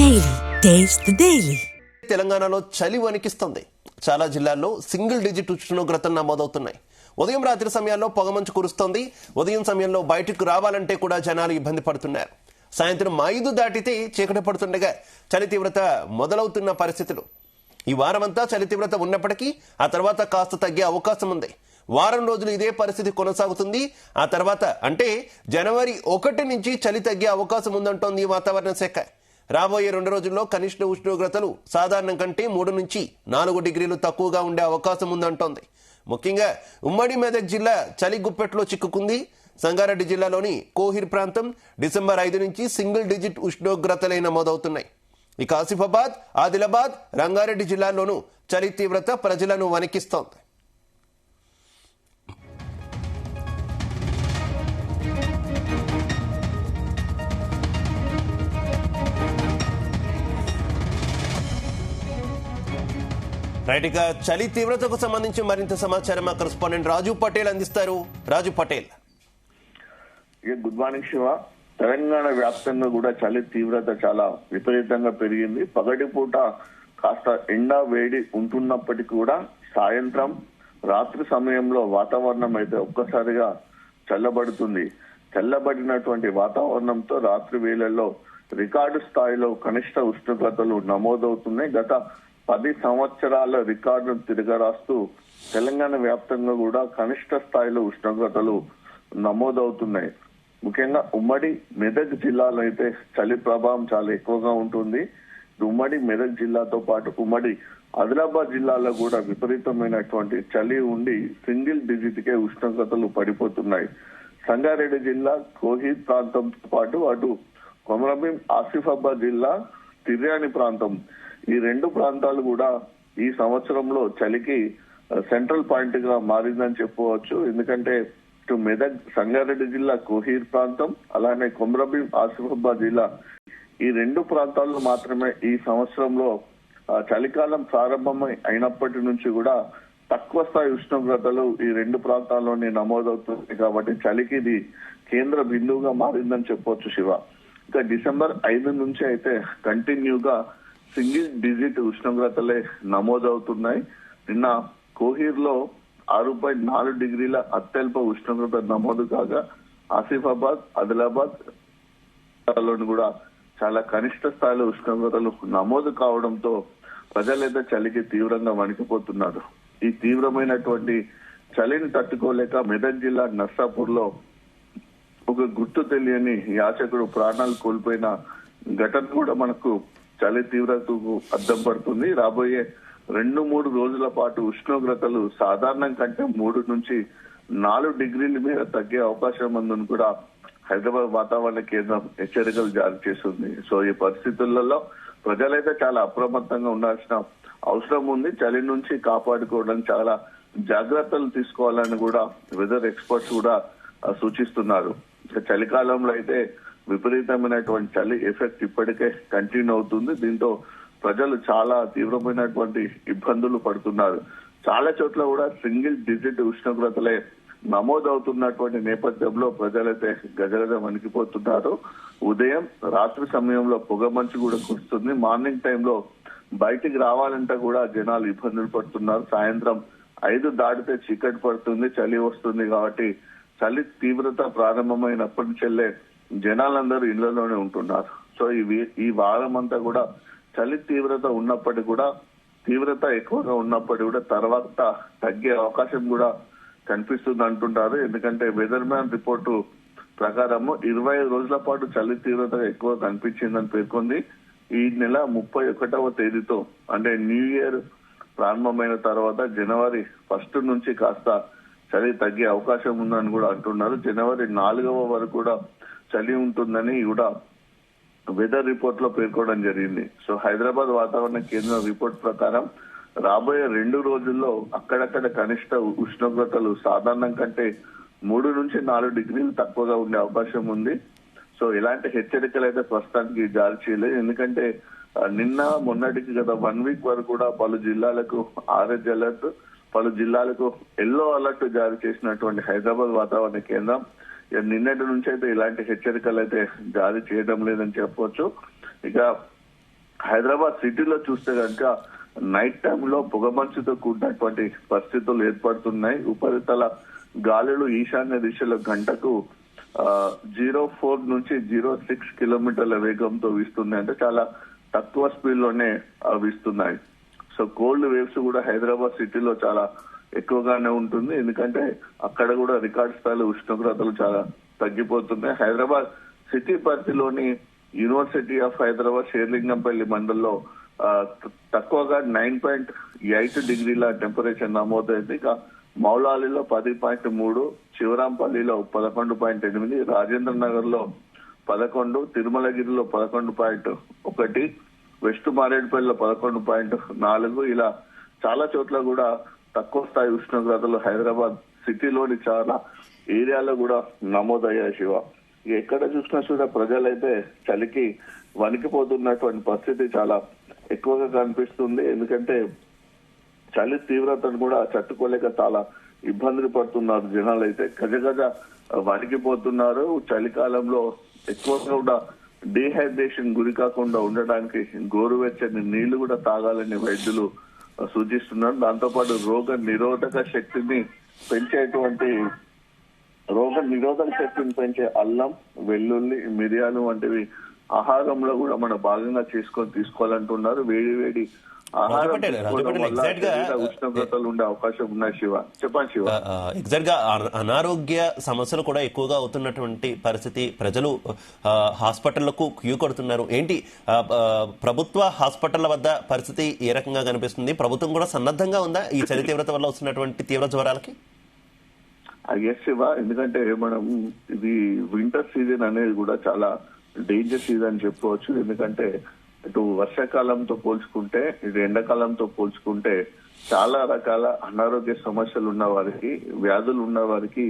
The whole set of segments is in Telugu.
Daily. Taste the Daily. తెలంగాణలో చలి వణికిస్తుంది. చాలా జిల్లాల్లో సింగిల్ డిజిట్ ఉష్ణోగ్రతలు నమోదవుతున్నాయి. ఉదయం రాత్రి సమయాల్లో పొగమంచు కురుస్తోంది. ఉదయం సమయంలో బయటకు రావాలంటే కూడా జనాలు ఇబ్బంది పడుతున్నారు. సాయంత్రం 5 దాటితే చీకటి పడుతుండగా చలి తీవ్రత మొదలవుతున్న పరిస్థితులు. ఈ వారమంతా చలి తీవ్రత ఉన్నప్పటికీ ఆ తర్వాత కాస్త తగ్గే అవకాశం ఉంది. వారం రోజులు ఇదే పరిస్థితి కొనసాగుతుంది. ఆ తర్వాత అంటే జనవరి 1 నుంచి చలి తగ్గే అవకాశం ఉందంటోంది వాతావరణ శాఖ. రాబోయే 2 రోజుల్లో కనిష్ట ఉష్ణోగ్రతలు సాధారణం కంటే 3 నుంచి 4 డిగ్రీలు తక్కువగా ఉండే అవకాశం ఉందంటోంది. ముఖ్యంగా ఉమ్మడి మెదక్ జిల్లా చలి గుప్పెట్లో చిక్కుకుంది. సంగారెడ్డి జిల్లాలోని కోహిర్ ప్రాంతం డిసెంబర్ 5 నుంచి సింగిల్ డిజిట్ ఉష్ణోగ్రతలే నమోదవుతున్నాయి. ఇక ఆసిఫాబాద్, ఆదిలాబాద్, రంగారెడ్డి జిల్లాల్లోనూ చలి తీవ్రత ప్రజలను వణికిస్తోంది. రైట్, ఇక చలి తీవ్రతకు సంబంధించి మరింత సమాచారం మా కరెస్పాండెంట్ రాజు పటేల్ అందిస్తారు. రాజు పటేల్. Good morning Shiva. తెలంగాణ వ్యాప్తంగా కూడా చలి తీవ్రత చాలా విపరీతంగా పెరిగింది. పగటిపూట కాస్త ఎండ వేడి ఉంటున్నప్పటికీ కూడా సాయంత్రం రాత్రి సమయంలో వాతావరణం అయితే ఒక్కసారిగా చల్లబడుతుంది. చల్లబడినటువంటి వాతావరణంతో రాత్రి వేళల్లో రికార్డు స్థాయిలో కనిష్ట ఉష్ణోగ్రతలు నమోదవుతున్నాయి. గత 10 సంవత్సరాల రికార్డును తిరగరాస్తూ తెలంగాణ వ్యాప్తంగా కూడా కనిష్ట స్థాయిలో ఉష్ణోగ్రతలు నమోదవుతున్నాయి. ముఖ్యంగా ఉమ్మడి మెదక్ జిల్లాలో అయితే చలి ప్రభావం చాలా ఎక్కువగా ఉంటుంది. ఉమ్మడి మెదక్ జిల్లాతో పాటు ఉమ్మడి ఆదిలాబాద్ జిల్లాలో కూడా విపరీతమైనటువంటి చలి ఉండి సింగిల్ డిజిట్ కే ఉష్ణోగ్రతలు పడిపోతున్నాయి. సంగారెడ్డి జిల్లా కోహిర్ ప్రాంతంతో పాటు అటు కొమరంభీం ఆసిఫాబాద్ జిల్లా తిర్యాని ప్రాంతం, ఈ 2 ప్రాంతాలు కూడా ఈ సంవత్సరంలో చలికి సెంట్రల్ పాయింట్ గా మారిందని చెప్పవచ్చు. ఎందుకంటే ఇటు మెదక్ సంగారెడ్డి జిల్లా కోహిర్ ప్రాంతం, అలానే కొమరంభీం ఆసిఫాబాద్ జిల్లా, ఈ 2 ప్రాంతాల్లో మాత్రమే ఈ సంవత్సరంలో చలికాలం ప్రారంభమై అయినప్పటి నుంచి కూడా తక్కువ స్థాయి ఉష్ణోగ్రతలు ఈ 2 ప్రాంతాల్లోనే నమోదవుతుంది. కాబట్టి చలికి ఇది కేంద్ర బిందువుగా మారిందని చెప్పవచ్చు శివ. ఇక డిసెంబర్ 5 నుంచి అయితే కంటిన్యూగా సింగిల్ డిజిట్ ఉష్ణోగ్రతలే నమోదవుతున్నాయి. నిన్న కోహిర్ లో 6.4 డిగ్రీల అత్యల్ప ఉష్ణోగ్రత నమోదు కాగా ఆసిఫాబాద్, ఆదిలాబాద్ లోని కూడా చాలా కనిష్ట స్థాయిలో ఉష్ణోగ్రతలు నమోదు కావడంతో ప్రజలైతే చలికి తీవ్రంగా వణికిపోతున్నారు. ఈ తీవ్రమైనటువంటి చలిని తట్టుకోలేక మెదక్ జిల్లా నర్సాపూర్ లో ఒక గుర్తు తెలియని యాచకుడు ప్రాణాలు కోల్పోయిన ఘటన కూడా మనకు చలి తీవ్రతకు అద్దం పడుతుంది. రాబోయే 2-3 రోజుల పాటు ఉష్ణోగ్రతలు సాధారణం కంటే 3 నుంచి 4 డిగ్రీల మీద తగ్గే అవకాశం ఉందని కూడా హైదరాబాద్ వాతావరణ కేంద్రం హెచ్చరికలు జారీ చేస్తుంది. సో ఈ పరిస్థితులలో ప్రజలైతే చాలా అప్రమత్తంగా ఉండాల్సిన అవసరం ఉంది. చలి నుంచి కాపాడుకోవడానికి చాలా జాగ్రత్తలు తీసుకోవాలని కూడా వెదర్ ఎక్స్పర్ట్స్ కూడా సూచిస్తున్నారు. చలికాలంలో అయితే విపరీతమైనటువంటి చలి ఎఫెక్ట్ ఇప్పటికే కంటిన్యూ అవుతుంది. దీంతో ప్రజలు చాలా తీవ్రమైనటువంటి ఇబ్బందులు పడుతున్నారు. చాలా చోట్ల కూడా సింగిల్ డిజిట్ ఉష్ణోగ్రతలే నమోదవుతున్నటువంటి నేపథ్యంలో ప్రజలైతే గజగజ వణికిపోతున్నారు. ఉదయం రాత్రి సమయంలో పొగమంచు కూడా కురుస్తుంది. మార్నింగ్ టైంలో బయటికి రావాలంటే కూడా జనాలు ఇబ్బందులు పడుతున్నారు. సాయంత్రం 5 దాటితే చీకటి పడుతుంది, చలి వస్తుంది. కాబట్టి చలి తీవ్రత ప్రారంభమైనప్పటి నుంచెల్లే జనాలందరూ ఇళ్లలోనే ఉంటున్నారు. సో ఈ వారం అంతా కూడా చలి తీవ్రత ఉన్నప్పటికీ కూడా, తీవ్రత ఎక్కువగా ఉన్నప్పటికీ కూడా తర్వాత తగ్గే అవకాశం కూడా కనిపిస్తుంది అంటుంటారు. ఎందుకంటే వెదర్ మ్యాన్ రిపోర్టు ప్రకారము 25 రోజుల పాటు చలి తీవ్రత ఎక్కువ కనిపించిందని పేర్కొంది. ఈ నెల 31వ తేదీతో అంటే న్యూ ఇయర్ ప్రారంభమైన తర్వాత జనవరి 1 నుంచి కాస్త చలి తగ్గే అవకాశం ఉందని కూడా అంటున్నారు. జనవరి 4వ వరకు కూడా చలి ఉంటుందని కూడా వెదర్ రిపోర్ట్ లో పేర్కొనడం జరిగింది. సో హైదరాబాద్ వాతావరణ కేంద్రం రిపోర్ట్ ప్రకారం రాబోయే 2 రోజుల్లో అక్కడక్కడ కనిష్ట ఉష్ణోగ్రతలు సాధారణం కంటే 3 నుంచి 4 డిగ్రీలు తక్కువగా ఉండే అవకాశం ఉంది. సో ఇలాంటి హెచ్చరికలు అయితే ప్రస్తుతానికి జారీ చేయలేదు. ఎందుకంటే నిన్న మొన్నటికి గత 1 వీక్ వరకు కూడా పలు జిల్లాలకు ఆరెంజ్ అలర్ట్, పలు జిల్లాలకు ఎల్లో అలర్ట్ జారీ చేసినటువంటి హైదరాబాద్ వాతావరణ కేంద్రం నిన్నటి నుంచి అయితే ఇలాంటి హెచ్చరికలు అయితే జారీ చేయడం లేదని చెప్పవచ్చు. ఇక హైదరాబాద్ సిటీలో చూస్తే కనుక నైట్ టైంలో పొగమంచుతో కూడినటువంటి పరిస్థితులు ఏర్పడుతున్నాయి. ఉపరితల గాలులు ఈశాన్య దిశలో గంటకు 0.4 నుంచి 0.6 కిలోమీటర్ల వేగంతో వీస్తున్నాయి. అంటే చాలా తక్కువ స్పీడ్ లోనే వీస్తున్నాయి. సో కోల్డ్ వేవ్స్ కూడా హైదరాబాద్ సిటీలో చాలా ఎక్కువగానే ఉంటుంది. ఎందుకంటే అక్కడ కూడా రికార్డ్ స్థాయిలో ఉష్ణోగ్రతలు చాలా తగ్గిపోతున్నాయి. హైదరాబాద్ సిటీ పరిధిలోని యూనివర్సిటీ ఆఫ్ హైదరాబాద్ షేర్లింగంపల్లి మండలంలో తక్కువగా 9.8 డిగ్రీల టెంపరేచర్ నమోదైంది. ఇక మౌలాలిలో 10.3, శివరాంపల్లిలో 11.8, రాజేంద్ర నగర్ లో 11, తిరుమలగిరిలో 11.1, వెస్ట్ మారేడుపల్లిలో 11.4, ఇలా చాలా చోట్ల కూడా తక్కువ స్థాయి ఉష్ణోగ్రతలు హైదరాబాద్ సిటీలోని చాలా ఏరియాలో కూడా నమోదయ్యాయి. శివ, ఎక్కడ చూసినా కూడా ప్రజలైతే చలికి వణికిపోతున్నటువంటి పరిస్థితి చాలా ఎక్కువగా కనిపిస్తుంది. ఎందుకంటే చలి తీవ్రతను కూడా తట్టుకోలేక చాలా ఇబ్బందులు పడుతున్నారు జనాలు. అయితే గజ వణికిపోతున్నారు. చలికాలంలో ఎక్కువగా కూడా డీహైడ్రేషన్ గురి కాకుండా ఉండడానికి గోరువెచ్చని నీళ్లు కూడా తాగాలని వైద్యులు సూచిస్తున్నారు. దాంతోపాటు రోగ నిరోధక శక్తిని పెంచే అల్లం, వెల్లుల్లి, మిరియాలు వంటివి ఆహారంలో కూడా మన భాగంగా తీసుకోవాలంటున్నారు. వేడి ఆహారం ఉష్ణోగ్రతలు ఉండే అవకాశం ఉన్నాయి. శివ, చెప్పండి శివ. ఎగ్జాక్ట్ గా అనారోగ్య సమస్యలు కూడా ఎక్కువగా అవుతున్నటువంటి పరిస్థితి. ప్రజలు హాస్పిటళ్లకు క్యూ కొడుతున్నారు. ఏంటి ప్రభుత్వ హాస్పిటళ్ల వద్ద పరిస్థితి ఏ రకంగా కనిపిస్తుంది? ప్రభుత్వం కూడా సన్నద్ధంగా ఉందా ఈ చలి తీవ్రత వల్ల వస్తున్నటువంటి తీవ్ర జ్వరాలకి? ఎస్ శివ, ఎందుకంటే మనం ఇది వింటర్ సీజన్ అనేది కూడా చాలా డేంజర్ సీజన్ చెప్పవచ్చు. ఎందుకంటే ఇటు వర్షాకాలంతో పోల్చుకుంటే, ఇటు ఎండాకాలంతో పోల్చుకుంటే చాలా రకాల అనారోగ్య సమస్యలు ఉన్న వారికి, వ్యాధులు ఉన్న వారికి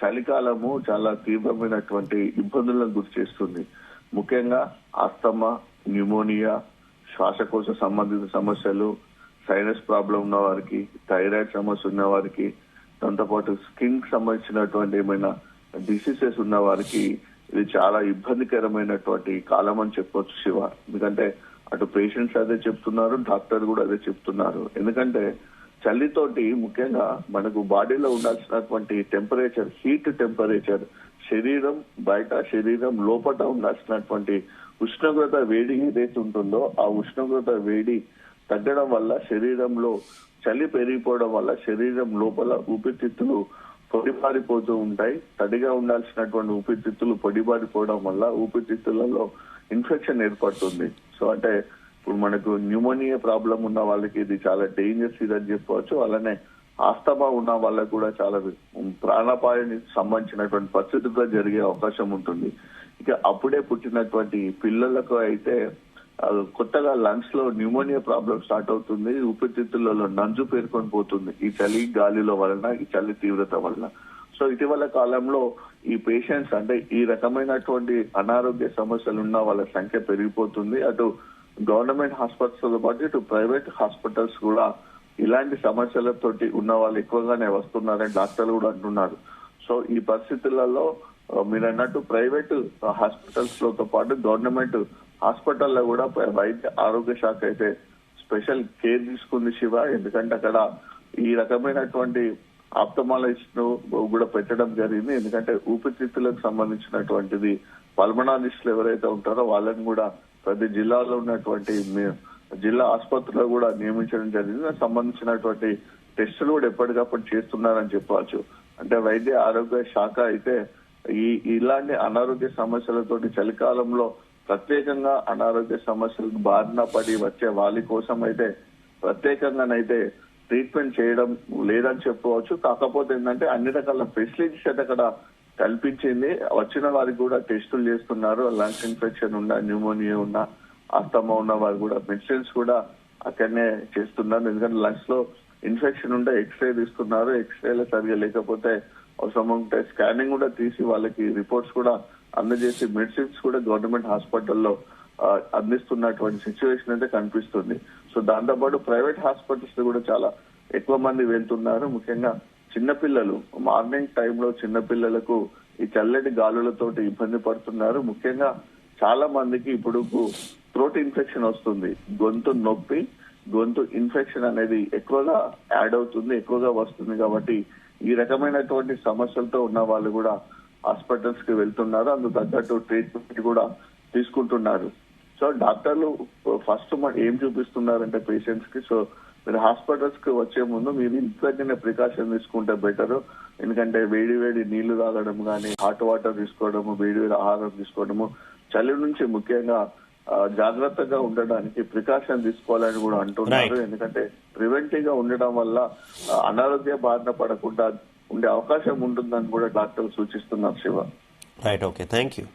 చలికాలము చాలా తీవ్రమైనటువంటి ఇబ్బందులను గురి చేస్తుంది. ముఖ్యంగా ఆస్తమా, న్యూమోనియా, శ్వాసకోశ సంబంధిత సమస్యలు, సైనస్ ప్రాబ్లం ఉన్న వారికి, థైరాయిడ్ సమస్య ఉన్న వారికి, దాంతోపాటు స్కిన్ కి సంబంధించినటువంటి ఏమైనా డిసీజెస్ ఉన్న వారికి ఇది చాలా ఇబ్బందికరమైనటువంటి కాలం అని చెప్పొచ్చు శివ. ఎందుకంటే అటు పేషెంట్స్ అదే చెప్తున్నారు, డాక్టర్ కూడా అదే చెప్తున్నారు. ఎందుకంటే చలితోటి ముఖ్యంగా మనకు బాడీలో ఉండాల్సినటువంటి టెంపరేచర్, హీట్ టెంపరేచర్, శరీరం బయట శరీరం లోపల ఉండాల్సినటువంటి ఉష్ణోగ్రత వేడి ఏదైతే ఉంటుందో ఆ ఉష్ణోగ్రత వేడి తగ్గడం వల్ల, శరీరంలో చలి పెరిగిపోవడం వల్ల శరీరం లోపల ఊపిరితిత్తులు పొడిబారిపోతూ ఉంటాయి. తడిగా ఉండాల్సినటువంటి ఊపిరితిత్తులు పొడిబారిపోవడం వల్ల ఊపిరితిత్తులలో ఇన్ఫెక్షన్ ఏర్పడుతుంది. సో అంటే ఇప్పుడు మనకు న్యూమోనియా ప్రాబ్లం ఉన్న వాళ్ళకి ఇది చాలా డేంజర్స్ ఇదని చెప్పవచ్చు. అలానే ఆస్తమా ఉన్న వాళ్ళకు కూడా చాలా ప్రాణాపాయానికి సంబంధించినటువంటి పరిస్థితుల్లో జరిగే అవకాశం ఉంటుంది. ఇక అప్పుడే పుట్టినటువంటి పిల్లలకు అయితే కొత్తగా లంగ్స్ లో న్యూమోనియా ప్రాబ్లం స్టార్ట్ అవుతుంది. ఊపిరితిత్తులలో నంజు పేర్కొని పోతుంది ఈ చలి గాలిలో వలన, ఈ చలి తీవ్రత వలన. సో ఇటీవల కాలంలో ఈ పేషెంట్స్ అంటే ఈ రకమైనటువంటి అనారోగ్య సమస్యలు ఉన్న వాళ్ళ సంఖ్య పెరిగిపోతుంది. అటు గవర్నమెంట్ హాస్పిటల్స్ తో పాటు ఇటు ప్రైవేట్ హాస్పిటల్స్ కూడా ఇలాంటి సమస్యలతోటి ఉన్న వాళ్ళు ఎక్కువగానే వస్తున్నారని డాక్టర్లు కూడా అంటున్నారు. సో ఈ పరిస్థితులలో మీరు అన్నట్టు ప్రైవేట్ హాస్పిటల్స్ తో పాటు గవర్నమెంట్ హాస్పిటల్లో కూడా వైద్య ఆరోగ్య శాఖ అయితే స్పెషల్ కేర్ తీసుకుంది శివ. ఎందుకంటే అక్కడ ఈ రకమైనటువంటి ఆప్థమాలజిస్ట్ ను కూడా పెట్టడం జరిగింది. ఎందుకంటే ఊపిరితిత్తులకు సంబంధించినటువంటిది పల్మనాలజిస్టులు ఎవరైతే ఉంటారో వాళ్ళని కూడా ప్రతి జిల్లాలో ఉన్నటువంటి జిల్లా ఆసుపత్రిలో కూడా నియమించడం జరిగింది. దానికి సంబంధించినటువంటి టెస్టులు కూడా ఎప్పటికప్పుడు చేస్తున్నారని చెప్పవచ్చు. అంటే వైద్య ఆరోగ్య శాఖ అయితే ఇలాంటి అనారోగ్య సమస్యలతోటి చలికాలంలో ప్రత్యేకంగా అనారోగ్య సమస్యలకు బారిన పడి వచ్చే వాళ్ళ కోసం అయితే ప్రత్యేకంగానైతే ట్రీట్మెంట్ చేయడం లేదని చెప్పవచ్చు. కాకపోతే ఏంటంటే అన్ని రకాల ఫెసిలిటీస్ అయితే అక్కడ కల్పించింది. వచ్చిన వారికి కూడా టెస్టులు చేస్తున్నారు. లంగ్స్ ఇన్ఫెక్షన్ ఉన్నా, న్యూమోనియా ఉన్నా, ఆస్తమా ఉన్న వారు కూడా మెడిసిన్స్ కూడా అక్కడనే చేస్తున్నారు. ఎందుకంటే లంగ్స్ లో ఇన్ఫెక్షన్ ఉంటే ఎక్స్రే తీస్తున్నారు. ఎక్స్రేలో సరిగా లేకపోతే అవసరం ఉంటే స్కానింగ్ కూడా తీసి వాళ్ళకి రిపోర్ట్స్ కూడా అందజేసి మెడిసిన్స్ కూడా గవర్నమెంట్ హాస్పిటల్లో అందిస్తున్నటువంటి సిచ్యువేషన్ అయితే కనిపిస్తుంది. సో దాంతోపాటు ప్రైవేట్ హాస్పిటల్స్ కూడా చాలా ఎక్కువ మంది వెళ్తున్నారు. ముఖ్యంగా చిన్నపిల్లలు మార్నింగ్ టైంలో చిన్నపిల్లలకు ఈ చల్లటి గాలులతోటి ఇబ్బంది పడుతున్నారు. ముఖ్యంగా చాలా మందికి ఇప్పుడు థ్రోట్ ఇన్ఫెక్షన్ వస్తుంది, గొంతు నొప్పి, గొంతు ఇన్ఫెక్షన్ అనేది ఎక్కువగా యాడ్ అవుతుంది, ఎక్కువగా వస్తుంది. కాబట్టి ఈ రకమైనటువంటి సమస్యలతో ఉన్న వాళ్ళు కూడా హాస్పిటల్స్ కి వెళ్తున్నారు, అందుకు తగ్గట్టు ట్రీట్మెంట్ కూడా తీసుకుంటున్నారు. సో డాక్టర్లు ఫస్ట్ ఏం చూపిస్తున్నారంటే పేషెంట్స్ కి, సో మీరు హాస్పిటల్స్ కి వచ్చే ముందు మీరు ఇంటి దగ్గరనే ప్రికాషన్ తీసుకుంటే బెటర్. ఎందుకంటే వేడి వేడి నీళ్లు తాగడం కానీ, హాట్ వాటర్ తీసుకోవడము, వేడి వేడి ఆహారం తీసుకోవడము, చలి నుంచి ముఖ్యంగా జాగ్రత్తగా ఉండడానికి ప్రికాషన్ తీసుకోవాలని కూడా అంటున్నారు. ఎందుకంటే ప్రివెంటివ్ గా ఉండడం వల్ల అనారోగ్య బారిన పడకుండా ఉండే అవకాశం ఉంటుందని కూడా డాక్టర్లు సూచిస్తున్నారు. Shiva, right, okay, thank you.